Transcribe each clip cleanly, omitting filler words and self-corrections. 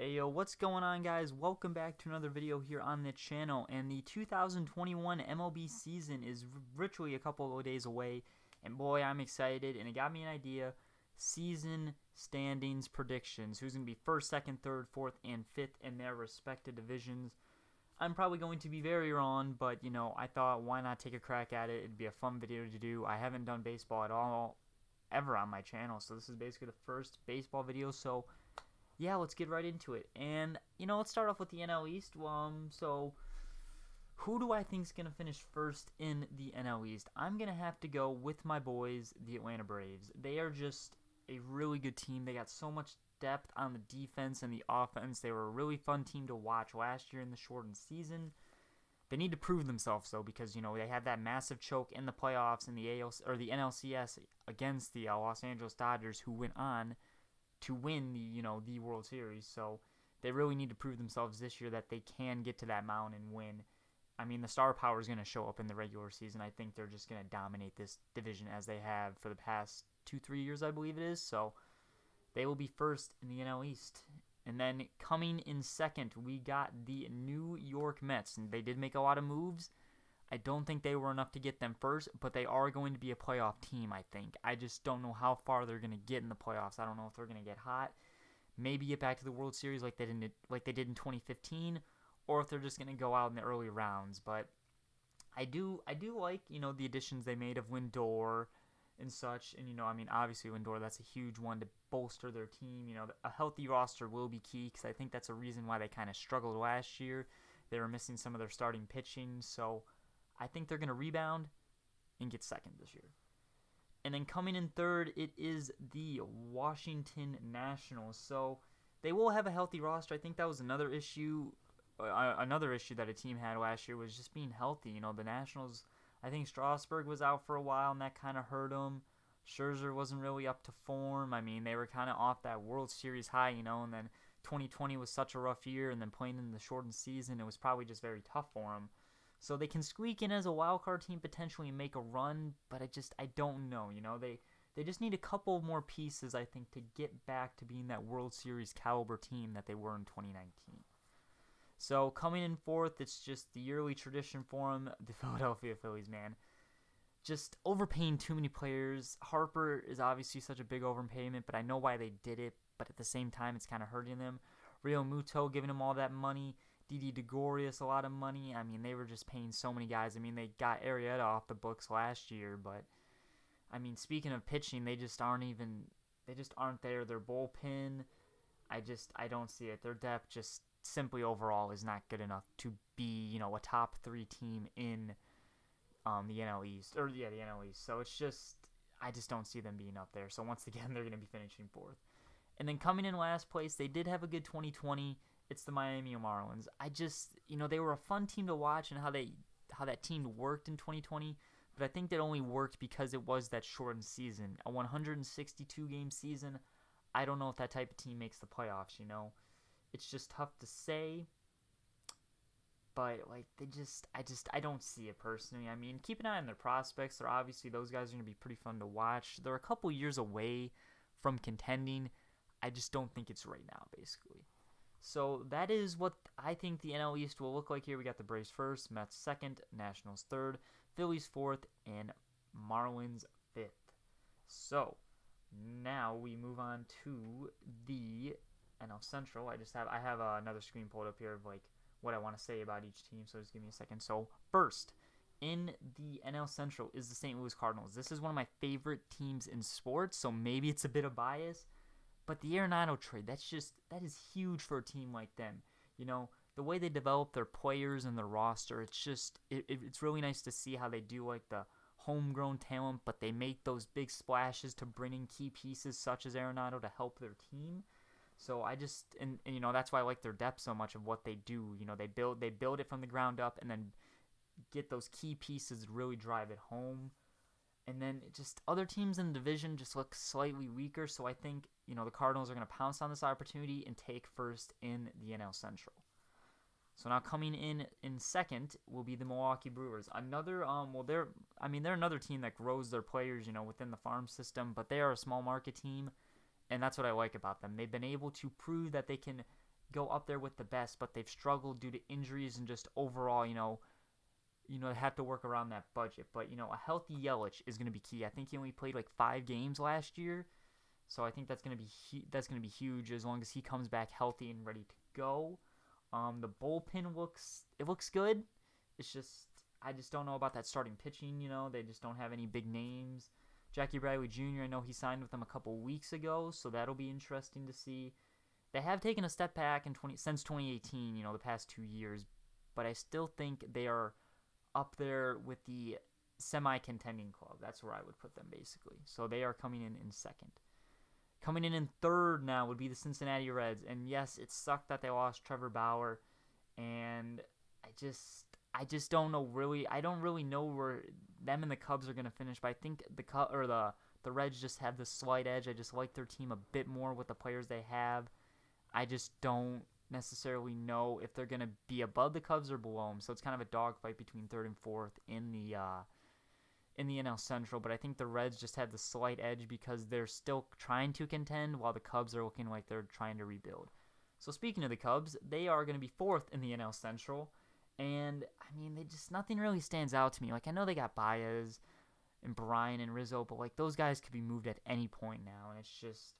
Hey, what's going on, guys? Welcome back to another video here on the channel. And the 2021 MLB season is literally a couple of days away, and boy, I'm excited. And it got me an idea: season standings predictions. Who's going to be first, second, third, fourth, and fifth in their respective divisions. I'm probably going to be very wrong, but I thought, why not take a crack at it? It'd be a fun video to do. I haven't done baseball at all ever on my channel, so this is basically the first baseball video. So yeah, let's get right into it. And let's start off with the NL East. So who do I think is gonna finish first in the NL East? I'm gonna have to go with my boys, the Atlanta Braves. They are just a really good team. They got so much depth on the defense and the offense. They were a really fun team to watch last year in the shortened season. They need to prove themselves though, because they had that massive choke in the playoffs in the the NLCS against the Los Angeles Dodgers, who went on to win the World Series. So they really need to prove themselves this year that they can get to that mound and win. I mean, the star power is going to show up in the regular season. I think they're just going to dominate this division as they have for the past 2-3 years, I believe it is. So they will be first in the NL East. And then coming in second, we got the New York Mets. And they did make a lot of moves. I don't think they were enough to get them first, but they are going to be a playoff team, I think. I just don't know how far they're going to get in the playoffs. I don't know if they're going to get hot, maybe get back to the World Series like they did in 2015, or if they're just going to go out in the early rounds. But I do like, the additions they made of Lindor and such. And, I mean, obviously Lindor, that's a huge one to bolster their team. A healthy roster will be key, because I think that's a reason why they kind of struggled last year. They were missing some of their starting pitching, so I think they're going to rebound and get second this year. And then coming in third, it is the Washington Nationals. So they will have a healthy roster. I think that was another issue. Another issue that a team had last year was just being healthy. The Nationals, I think Strasburg was out for a while, and that kind of hurt them. Scherzer wasn't really up to form. I mean, they were kind of off that World Series high, and then 2020 was such a rough year, and then playing in the shortened season, it was probably just very tough for them. So they can squeak in as a wild card team potentially and make a run, but I don't know. They just need a couple more pieces, I think, to get back to being that World Series caliber team that they were in 2019. So coming in fourth, it's just the yearly tradition for them, the Philadelphia Phillies, man. Just overpaying too many players. Harper is obviously such a big overpayment, but I know why they did it, but at the same time, it's kind of hurting them. Real Muto giving them all that money. Didi Gregorius a lot of money. I mean, they were just paying so many guys. I mean, they got Arrieta off the books last year, but I mean, speaking of pitching, they just aren't there. Their bullpen, I don't see it. Their depth just simply overall is not good enough to be, a top 3 team in the NL East, the NL East. So it's just, I just don't see them being up there. So once again, they're going to be finishing fourth. And then coming in last place, they did have a good 2020. It's the Miami Marlins. They were a fun team to watch, and how that team worked in 2020, but I think that only worked because it was that shortened season, a 162 game season. I don't know if that type of team makes the playoffs. It's just tough to say, but I don't see it personally. I mean, keep an eye on their prospects. Those guys are going to be pretty fun to watch. They're a couple years away from contending. I just don't think it's right now, basically. So that is what I think the NL East will look like here. We got the Braves first, Mets second, Nationals third, Phillies fourth, and Marlins fifth. So now we move on to the NL Central. I have another screen pulled up here of what I want to say about each team. So just give me a second. So first in the NL Central is the St. Louis Cardinals. This is one of my favorite teams in sports, so maybe it's a bit of bias. But the Arenado trade, that is huge for a team like them. The way they develop their players and their roster, it's really nice to see how they do the homegrown talent, but they make those big splashes to bring in key pieces such as Arenado to help their team. So that's why I like their depth so much of what they do. They build it from the ground up and then get those key pieces to really drive it home. And then just other teams in the division just look slightly weaker, so I think, the Cardinals are going to pounce on this opportunity and take first in the NL Central. So now coming in second will be the Milwaukee Brewers. Another, they're another team that grows their players, within the farm system, but they are a small market team, and that's what I like about them. They've been able to prove that they can go up there with the best, but they've struggled due to injuries and just overall, they have to work around that budget. But, a healthy Yelich is going to be key. I think he only played like 5 games last year, so I think that's going to be huge as long as he comes back healthy and ready to go. The bullpen looks good. It's just I just don't know about that starting pitching. They just don't have any big names. Jackie Bradley Jr., I know he signed with them a couple weeks ago, so that'll be interesting to see. They have taken a step back since 2018, the past 2 years, but I still think they are up there with the semi-contending club. That's where I would put them, basically. So they are coming in second. Coming in third now would be the Cincinnati Reds, and yes, it sucked that they lost Trevor Bauer, and I just don't know really. I don't really know where them and the Cubs are going to finish, but I think the Reds just have the slight edge. I just like their team a bit more with the players they have. I just don't necessarily know if they're going to be above the Cubs or below them. So it's kind of a dogfight between third and fourth in the NL Central. But I think the Reds just have the slight edge because they're still trying to contend while the Cubs are looking like they're trying to rebuild. So speaking of the Cubs, they are going to be fourth in the NL Central. And, I mean, nothing really stands out to me. Like, I know they got Baez and Bryan and Rizzo, but, like, those guys could be moved at any point now. And it's just,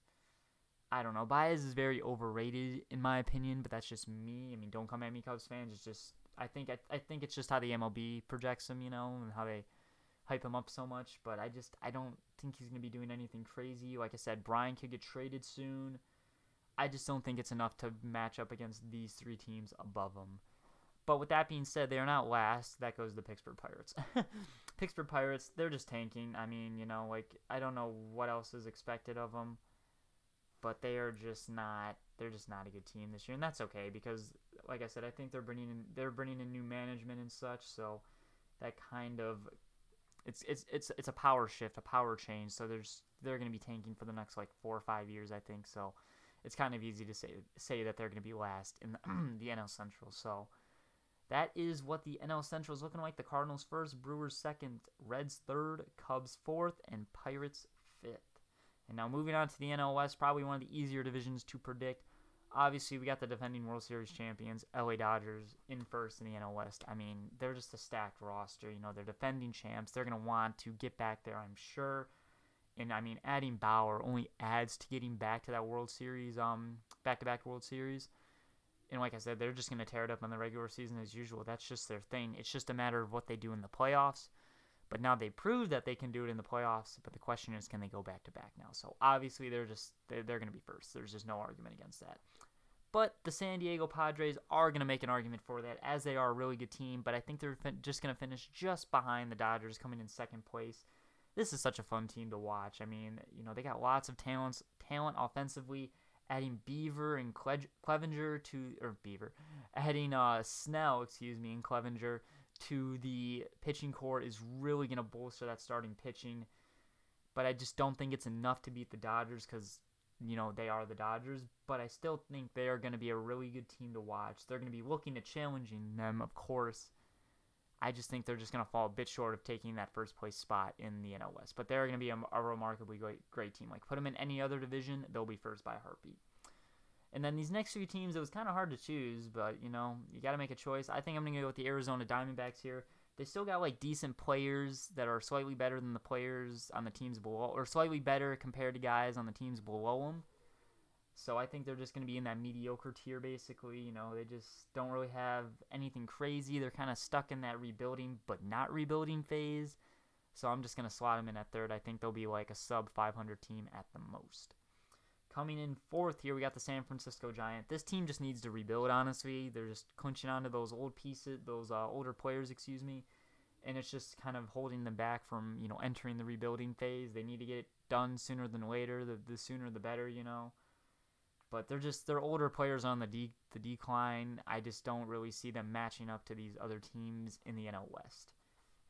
I don't know. Baez is very overrated, in my opinion, but that's just me. I mean, don't come at me, Cubs fans. It's just, I think it's just how the MLB projects him, and how they hype him up so much. But I don't think he's going to be doing anything crazy. Like I said, Bryan could get traded soon. I just don't think it's enough to match up against these 3 teams above them. But with that being said, they are not last. That goes to the Pittsburgh Pirates. Pittsburgh Pirates, they're just tanking. I mean, I don't know what else is expected of them. But they're just not a good team this year. And that's okay because, like I said, I think they're bringing in new management and such. So that kind of, it's a power shift, a power change. So they're going to be tanking for the next, 4 or 5 years, I think. So it's kind of easy to say that they're going to be last in the NL Central. So that is what the NL Central is looking like. The Cardinals first, Brewers second, Reds third, Cubs fourth, and Pirates fifth. And now moving on to the NL West, probably one of the easier divisions to predict. Obviously, we got the defending World Series champions, LA Dodgers, in first in the NL West. I mean, they're just a stacked roster. They're defending champs. They're going to want to get back there, I'm sure. And, I mean, adding Bauer only adds to getting back to that World Series, back-to-back World Series. And like I said, they're just going to tear it up in the regular season as usual. That's just their thing. It's just a matter of what they do in the playoffs. But now they proved that they can do it in the playoffs. But the question is, can they go back-to-back now? So obviously they're going to be first. There's just no argument against that. But the San Diego Padres are going to make an argument for that, as they are a really good team. But I think they're just going to finish just behind the Dodgers, coming in second place. This is such a fun team to watch. I mean, they got lots of talent offensively. Adding Snell, and Clevenger to the pitching core is really going to bolster that starting pitching. But I just don't think it's enough to beat the Dodgers because, they are the Dodgers. But I still think they are going to be a really good team to watch. They're going to be looking at challenging them, of course. I just think they're just going to fall a bit short of taking that first place spot in the NL West. But they're going to be a remarkably great team. Like, put them in any other division, they'll be first by a heartbeat. And then these next 3 teams, it was kind of hard to choose, but, you got to make a choice. I think I'm going to go with the Arizona Diamondbacks here. They still got, decent players that are slightly better than the players on the teams below, or slightly better compared to guys on the teams below them. So I think they're just going to be in that mediocre tier, basically. They just don't really have anything crazy. They're kind of stuck in that rebuilding, but not rebuilding phase. So I'm just going to slot them in at third. I think they'll be like a sub-500 team at the most. Coming in fourth here, we got the San Francisco Giants. This team just needs to rebuild, honestly. They're just clinching onto those older players, and it's just kind of holding them back from, entering the rebuilding phase. They need to get it done sooner than later. The sooner the better, But they're older players on the decline. I just don't really see them matching up to these other teams in the NL West.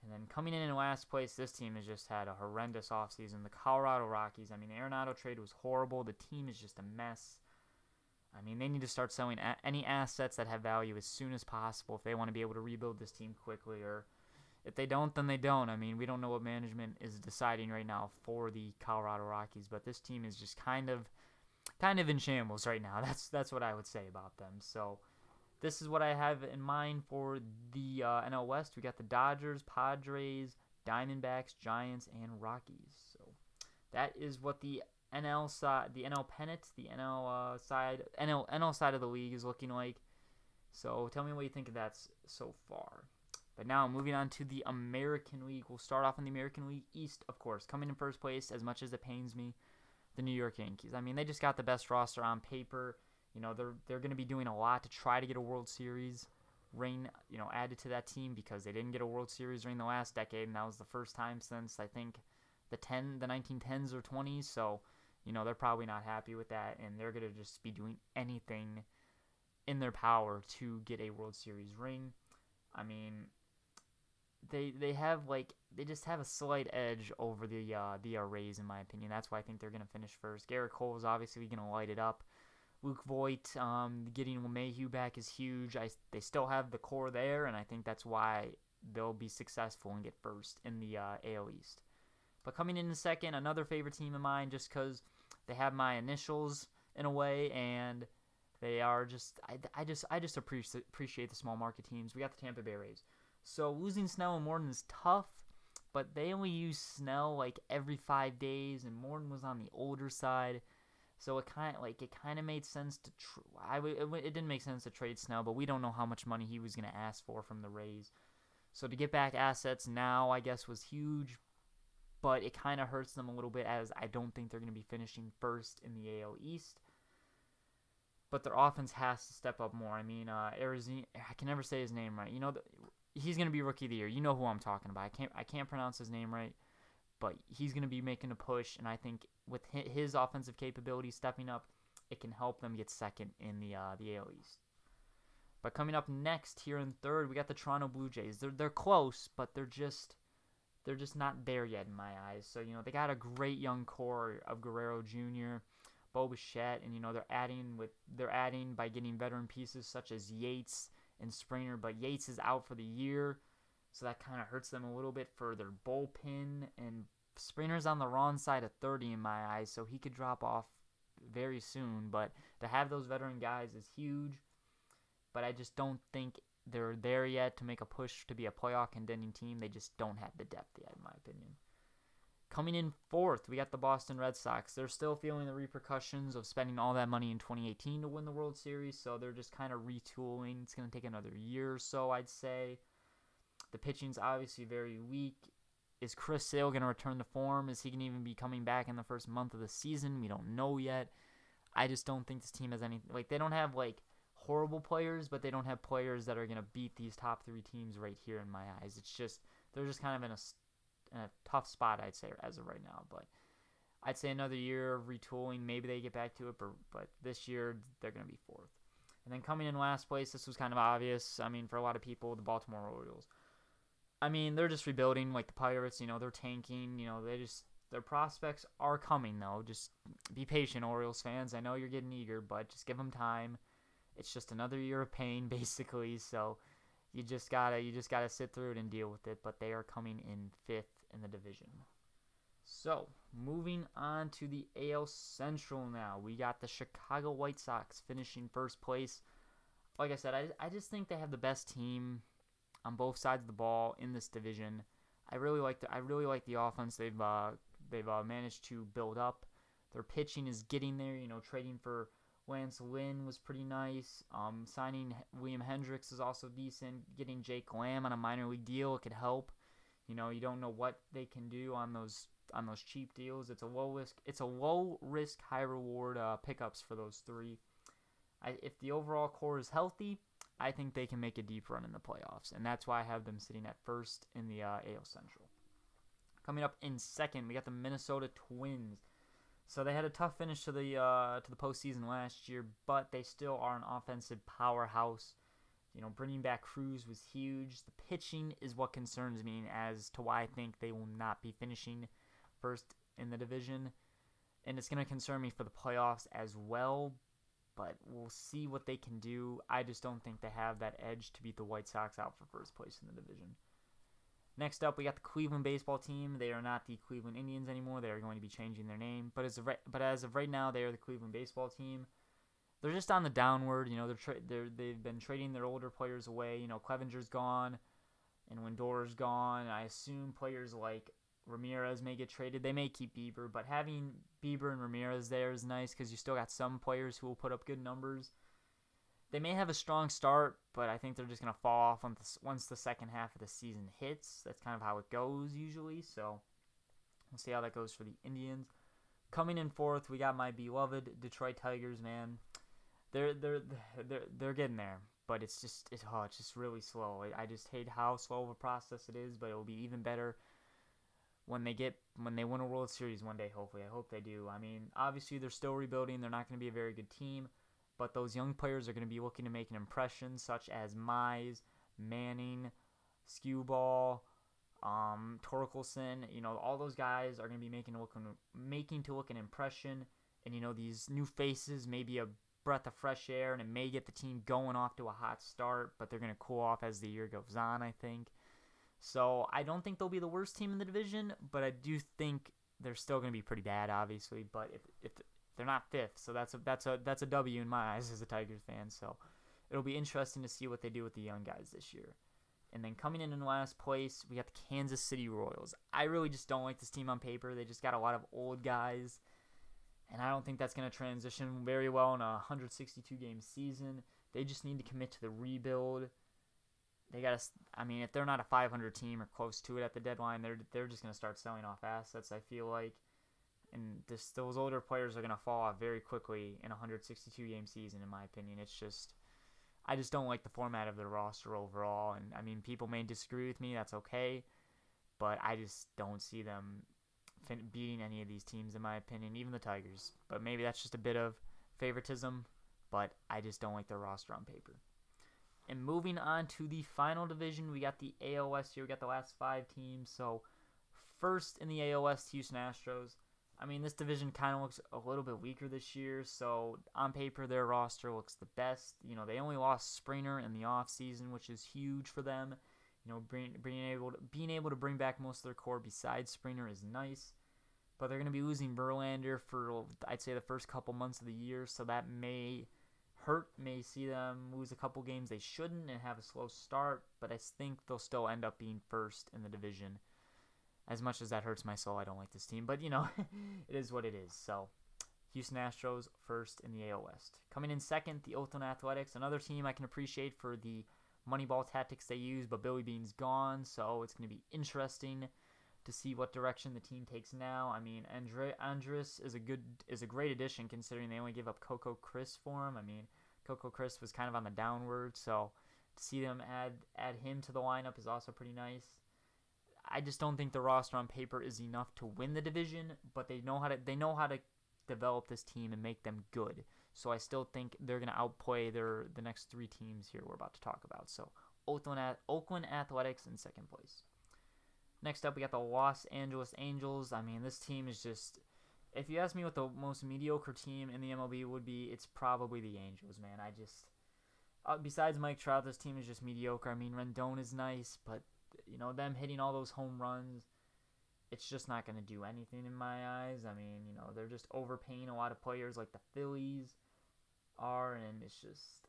And then coming in last place, this team has just had a horrendous offseason. The Colorado Rockies. I mean, the Arenado trade was horrible. The team is just a mess. I mean, they need to start selling any assets that have value as soon as possible if they want to be able to rebuild this team quickly. Or if they don't, then they don't. I mean, we don't know what management is deciding right now for the Colorado Rockies. But this team is just kind of kind of in shambles right now. That's what I would say about them. So this is what I have in mind for the NL West. We got the Dodgers, Padres, Diamondbacks, Giants, and Rockies. So that is what the NL side, the NL pennant, the NL side of the league is looking like. So tell me what you think of that so far. But now moving on to the American League. We'll start off in the American League East, of course. Coming in first place, as much as it pains me, the New York Yankees. I mean, they just got the best roster on paper. You know, they're going to be doing a lot to try to get a World Series ring, you know, added to that team, because they didn't get a World Series ring the last decade, and that was the first time since, I think, the 1910s or 20s. So, you know, they're probably not happy with that, and they're going to just be doing anything in their power to get a World Series ring. I mean, they just have a slight edge over the Rays, in my opinion. That's why I think they're going to finish first. Garrett Cole is obviously going to light it up. Luke Voigt, getting LeMahieu back is huge. They still have the core there, and I think that's why they'll be successful and get first in the AL East. But coming in second, another favorite team of mine, just because they have my initials in a way, and they are just I just appreciate the small market teams. We got the Tampa Bay Rays. So losing Snell and Morton is tough, but they only use Snell like every 5 days, and Morton was on the older side. So it kind of made sense to it didn't make sense to trade Snell, but we don't know how much money he was going to ask for from the Rays. So to get back assets now, I guess, was huge, but it kind of hurts them a little bit, as I don't think they're going to be finishing first in the AL East. But their offense has to step up more. I mean, Arizona, I can never say his name right. You know, he's going to be Rookie of the Year. You know who I'm talking about. I can't pronounce his name right, but he's going to be making a push, and I think with his offensive capability stepping up, it can help them get second in the AL East. But coming up next, here in third, we got the Toronto Blue Jays. They're close, but they're just not there yet in my eyes. So, you know, they got a great young core of Guerrero Jr., Bo Bichette, and, you know, they're adding by getting veteran pieces such as Yates and Springer, but Yates is out for the year, so that kind of hurts them a little bit for their bullpen, and Springer's on the wrong side of 30 in my eyes, so he could drop off very soon. But to have those veteran guys is huge, but I just don't think they're there yet to make a push to be a playoff contending team. They just don't have the depth yet, in my opinion. Coming in fourth, we got the Boston Red Sox. They're still feeling the repercussions of spending all that money in 2018 to win the World Series, so they're just kind of retooling. It's going to take another year or so, I'd say. The pitching's obviously very weak. Is Chris Sale going to return to form? Is he going to even be coming back in the first month of the season? We don't know yet. I just don't think this team has any... they don't have, horrible players, but they don't have players that are going to beat these top three teams right here in my eyes. It's just... they're just kind of in a tough spot, I'd say, as of right now. But I'd say another year of retooling. Maybe they get back to it, but this year they're going to be fourth. And then coming in last place, this was kind of obvious. I mean, for a lot of people, the Baltimore Royals. I mean, they're just rebuilding like the Pirates. You know, they're tanking. You know, their prospects are coming, though. Just be patient, Orioles fans. I know you're getting eager, but just give them time. It's just another year of pain, basically. So you just gotta sit through it and deal with it. But they are coming in fifth in the division. So moving on to the AL Central now, we got the Chicago White Sox finishing first place. Like I said, I just think they have the best team on both sides of the ball in this division. I really like the offense they've managed to build up. Their pitching is getting there. You know, trading for Lance Lynn was pretty nice. Signing William Hendricks is also decent. Getting Jake Lamb on a minor league deal, it could help. You know, you don't know what they can do on those cheap deals. It's a low risk, high reward pickups for those three. If the overall core is healthy, I think they can make a deep run in the playoffs, and that's why I have them sitting at first in the AL Central. Coming up in second, we got the Minnesota Twins. So they had a tough finish to the postseason last year, but they still are an offensive powerhouse. You know, bringing back Cruz was huge. The pitching is what concerns me as to why I think they will not be finishing first in the division, and it's going to concern me for the playoffs as well. But we'll see what they can do. I just don't think they have that edge to beat the White Sox out for first place in the division. Next up, we got the Cleveland baseball team. They are not the Cleveland Indians anymore. They are going to be changing their name. But as of right now, they are the Cleveland baseball team. They're just on the downward. You know, they've been trading their older players away. You know, Clevenger's gone and Lindor's gone. I assume players like Ramirez may get traded. They may keep Bieber, but having Bieber and Ramirez there is nice because you still got some players who will put up good numbers. They may have a strong start, but I think they're just going to fall off once the second half of the season hits. That's kind of how it goes usually, so we'll see how that goes for the Indians. Coming in fourth, we got my beloved Detroit Tigers, man. They're getting there, but it's just really slow. I just hate how slow of a process it is, but it will be even better when they win a World Series one day, hopefully. I hope they do. I mean, obviously they're still rebuilding. They're not going to be a very good team. But those young players are going to be looking to make an impression, such as Mize, Manning, Skewball, Torkelson. You know, all those guys are going to be making to look an impression. And, you know, these new faces may be a breath of fresh air, and it may get the team going off to a hot start. But they're going to cool off as the year goes on, I think. So I don't think they'll be the worst team in the division, but I do think they're still going to be pretty bad, obviously. But if they're not fifth, so that's a W in my eyes as a Tigers fan. So it'll be interesting to see what they do with the young guys this year. And then coming in last place, we got the Kansas City Royals. I really just don't like this team on paper. They just got a lot of old guys, and I don't think that's going to transition very well in a 162-game season. They just need to commit to the rebuild. They got to. I mean, if they're not a 500 team or close to it at the deadline, they're just going to start selling off assets, I feel like. And those older players are going to fall off very quickly in a 162-game season, in my opinion. It's just, I just don't like the format of their roster overall. And, I mean, people may disagree with me. That's okay. But I just don't see them beating any of these teams, in my opinion, even the Tigers. But maybe that's just a bit of favoritism. But I just don't like their roster on paper. And moving on to the final division, we got the AL West here. We got the last 5 teams. So, first in the AL West, Houston Astros. I mean, this division kind of looks a little bit weaker this year, so on paper, their roster looks the best. You know, they only lost Springer in the offseason, which is huge for them. You know, being able to bring back most of their core besides Springer is nice. But they're going to be losing Verlander for, I'd say, the first couple months of the year, so that may hurt, may see them lose a couple games they shouldn't and have a slow start, but I think they'll still end up being first in the division. As much as that hurts my soul, I don't like this team. But, you know, it is what it is. So, Houston Astros first in the AL West. Coming in second, the Oakland Athletics. Another team I can appreciate for the Moneyball tactics they use, but Billy Beane's gone. So, it's going to be interesting to see what direction the team takes now. I mean, Andrus is a great addition considering they only gave up Coco Chris for him. I mean, Coco Chris was kind of on the downward. So, to see them add him to the lineup is also pretty nice. I just don't think the roster on paper is enough to win the division, but they know how to develop this team and make them good. So I still think they're going to outplay the next 3 teams here we're about to talk about. So Oakland Athletics in second place. Next up, we got the Los Angeles Angels. I mean, this team is just, if you ask me what the most mediocre team in the MLB would be, it's probably the Angels, man. Besides Mike Trout, this team is just mediocre. I mean, Rendon is nice, but you know, them hitting all those home runs, it's just not going to do anything in my eyes. I mean, you know, they're just overpaying a lot of players like the Phillies are, and it's just,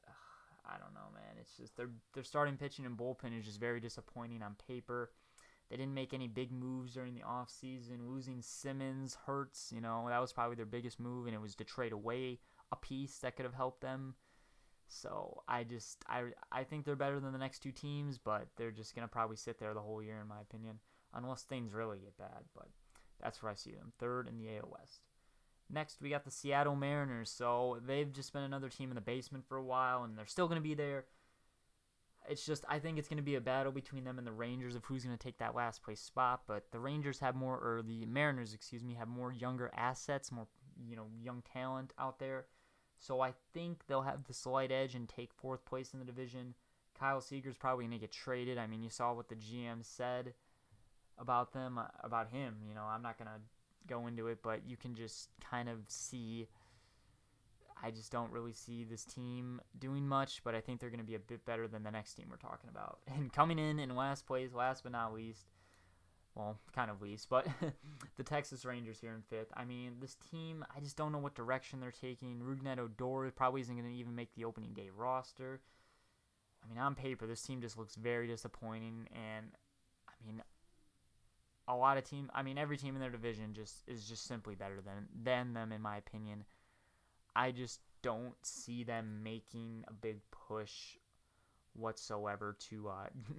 I don't know, man. It's just, their starting pitching and bullpen is just very disappointing on paper. They didn't make any big moves during the offseason. Losing Simmons hurts, you know, that was probably their biggest move, and it was to trade away a piece that could have helped them. So I think they're better than the next 2 teams, but they're just going to probably sit there the whole year, in my opinion, unless things really get bad. But that's where I see them, third in the AL West. Next, we got the Seattle Mariners. So they've just been another team in the basement for a while, and they're still going to be there. It's just, I think it's going to be a battle between them and the Rangers of who's going to take that last place spot. But the Mariners have more younger assets, more, you know, young talent out there. So I think they'll have the slight edge and take 4th place in the division. Kyle Seager's probably going to get traded. I mean, you saw what the GM said about him. You know, I'm not going to go into it, but you can just kind of see I just don't really see this team doing much, but I think they're going to be a bit better than the next team we're talking about. And coming in last place, last but not least, well, kind of least, but the Texas Rangers here in 5th. I mean, this team, I just don't know what direction they're taking. Rougned Odor probably isn't going to even make the opening day roster. I mean, on paper, this team just looks very disappointing, and I mean, every team in their division is just simply better than them, in my opinion. I just don't see them making a big push whatsoever to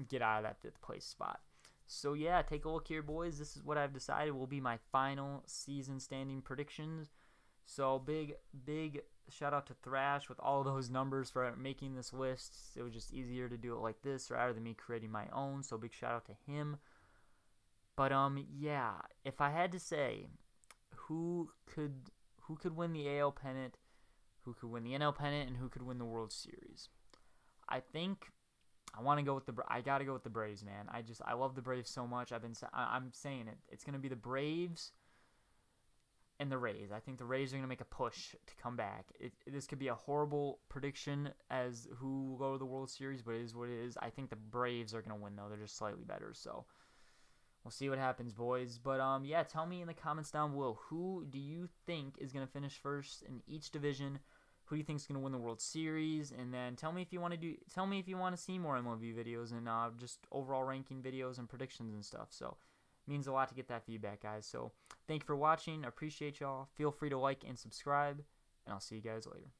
get out of that 5th place spot. So yeah, take a look here, boys. This is what I've decided will be my final season standing predictions. So big shout out to Thrash with all those numbers for making this list. It was just easier to do it like this rather than me creating my own. So big shout out to him. But yeah, if I had to say who could win the AL pennant, who could win the NL pennant, and who could win the World Series, I think I want to go with I got to go with the Braves, man. I love the Braves so much. I'm saying it. It's going to be the Braves and the Rays. I think the Rays are going to make a push to come back. This could be a horrible prediction as who will go to the World Series, but it is what it is. I think the Braves are going to win, though. They're just slightly better, so we'll see what happens, boys. But yeah, tell me in the comments down below, who do you think is going to finish first in each division? Who do you think is going to win the World Series? And then tell me if you want to see more MLB videos and just overall ranking videos and predictions and stuff. So it means a lot to get that feedback, guys. So thank you for watching. I appreciate y'all. Feel free to like and subscribe, and I'll see you guys later.